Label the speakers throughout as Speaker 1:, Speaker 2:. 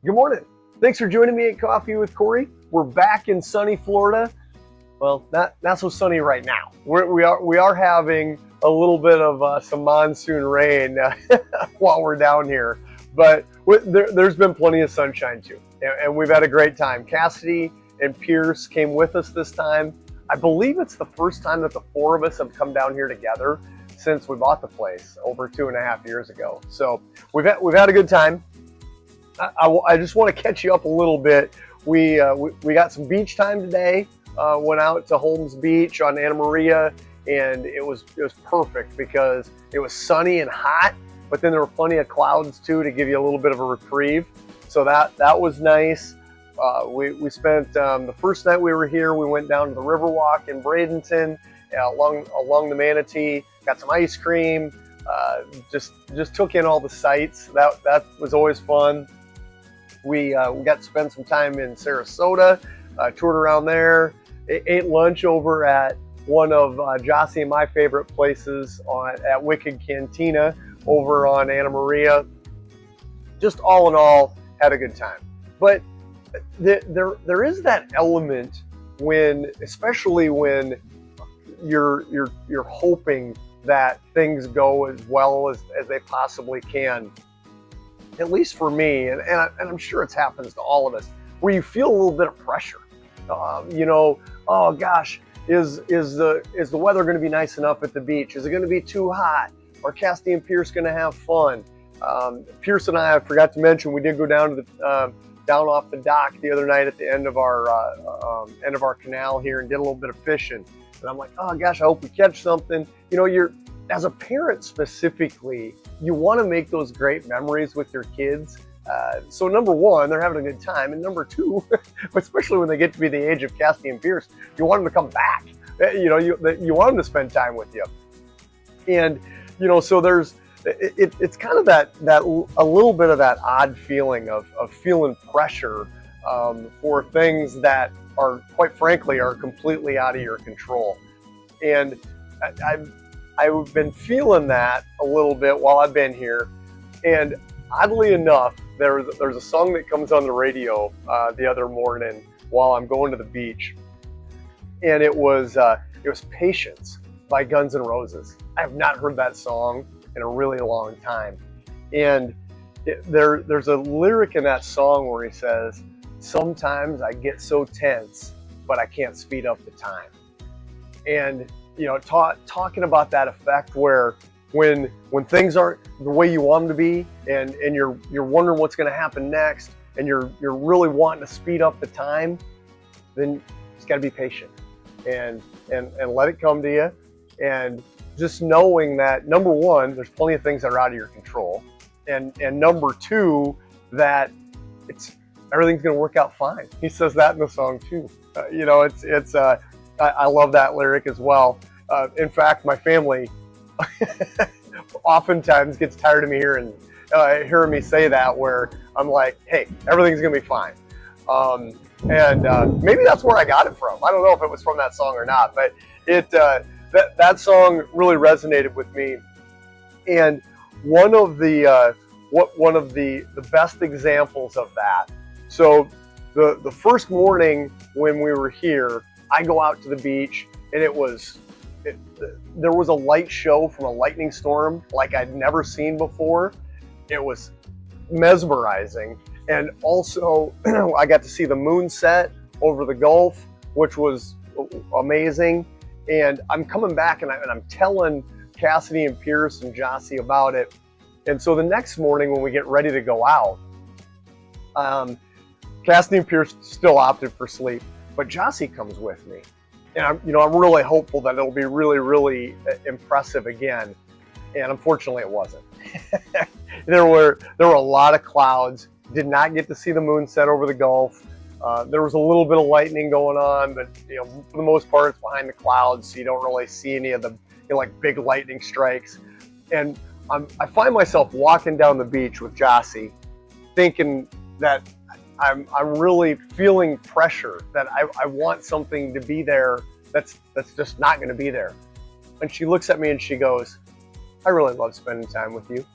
Speaker 1: Good morning. Thanks for joining me at Coffee with Kory. We're back in sunny Florida. Well, not so sunny right now. We are having a little bit of some monsoon rain while we're down here, but there's been plenty of sunshine too, and we've had a great time. Cassidy and Pierce came with us this time. I believe it's the first time that the four of us have come down here together since we bought the place over 2.5 years ago. So we've had a good time. I just want to catch you up a little bit. We got some beach time today. Went out to Holmes Beach on Anna Maria, and it was perfect because it was sunny and hot, but then there were plenty of clouds too to give you a little bit of a reprieve. So that was nice. We spent the first night we were here. We went down to the Riverwalk in Bradenton, along the Manatee. Got some ice cream. Just took in all the sights. That was always fun. We got to spend some time in Sarasota, toured around there, ate lunch over at one of Jossie and my favorite places at Wicked Cantina over on Anna Maria. Just all in all, had a good time. But there is that element especially when you're hoping that things go as well as they possibly can. At least for me, and I'm sure it happens to all of us, where you feel a little bit of pressure. Oh gosh, is the weather going to be nice enough at the beach? Is it going to be too hot? Are Cassidy and Pierce going to have fun? Pierce and I forgot to mention, we did go down to down off the dock the other night at the end of our canal here and did a little bit of fishing. And I'm like, oh gosh, I hope we catch something. As a parent specifically, you want to make those great memories with your kids. So number one, they're having a good time. And number two, especially when they get to be the age of Cassidy and Pierce, you want them to come back. You want them to spend time with you. And, so it's kind of that a little bit of that odd feeling of feeling pressure for things that are, quite frankly, are completely out of your control. And I've been feeling that a little bit while I've been here, and oddly enough, there's a song that comes on the radio the other morning while I'm going to the beach, and it was "Patience" by Guns N' Roses. I have not heard that song in a really long time, and there's a lyric in that song where he says, "Sometimes I get so tense, but I can't speed up the time," and talking about that effect where when things aren't the way you want them to be, and you're wondering what's going to happen next, and you're really wanting to speed up the time, then you just got to be patient and let it come to you, and just knowing that, number one, there's plenty of things that are out of your control, and number two, that everything's going to work out fine. He says that in the song too. I love that lyric as well. In fact, my family oftentimes gets tired of me hearing me say that, where I'm like, hey, everything's going to be fine. Maybe that's where I got it from. I don't know if it was from that song or not, but that song really resonated with me. And one of the best examples of that. So the first morning when we were here, I go out to the beach, and there was a light show from a lightning storm like I'd never seen before. It was mesmerizing. And also I got to see the moon set over the Gulf, which was amazing. And I'm coming back and I'm telling Cassidy and Pierce and Jossie about it. And so the next morning when we get ready to go out, Cassidy and Pierce still opted for sleep, but Jossie comes with me, and I'm really hopeful that it'll be really, really impressive again. And unfortunately, it wasn't. There were a lot of clouds. Did not get to see the moon set over the Gulf. There was a little bit of lightning going on, but for the most part, it's behind the clouds, so you don't really see any of the big lightning strikes. And I find myself walking down the beach with Jossie, thinking that I'm really feeling pressure, that I want something to be there that's just not going to be there. And she looks at me and she goes, "I really love spending time with you."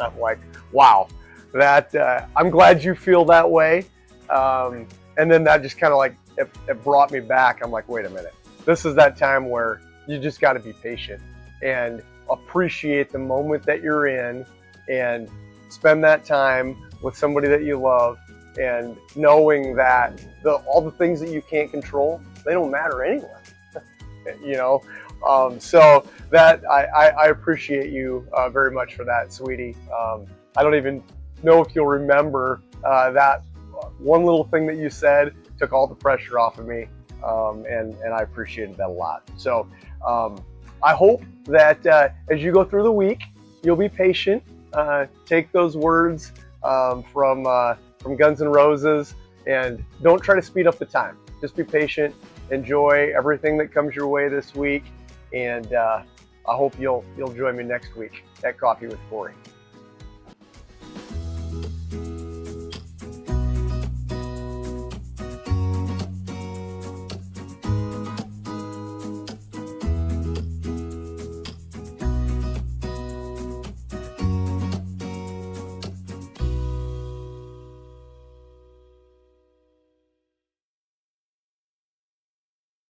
Speaker 1: I'm like, wow, that I'm glad you feel that way. And then that just kind of like, it brought me back. I'm like, wait a minute. This is that time where you just got to be patient and appreciate the moment that you're in and spend that time with somebody that you love, and knowing that all the things that you can't control, they don't matter anyway. You know, so that I appreciate you very much for that, sweetie. I don't even know if you'll remember that one little thing that you said took all the pressure off of me, and I appreciated that a lot. So I hope that as you go through the week, you'll be patient. Take those words from Guns N' Roses, and don't try to speed up the time. Just be patient. Enjoy everything that comes your way this week, and I hope you'll join me next week at Coffee with Kory.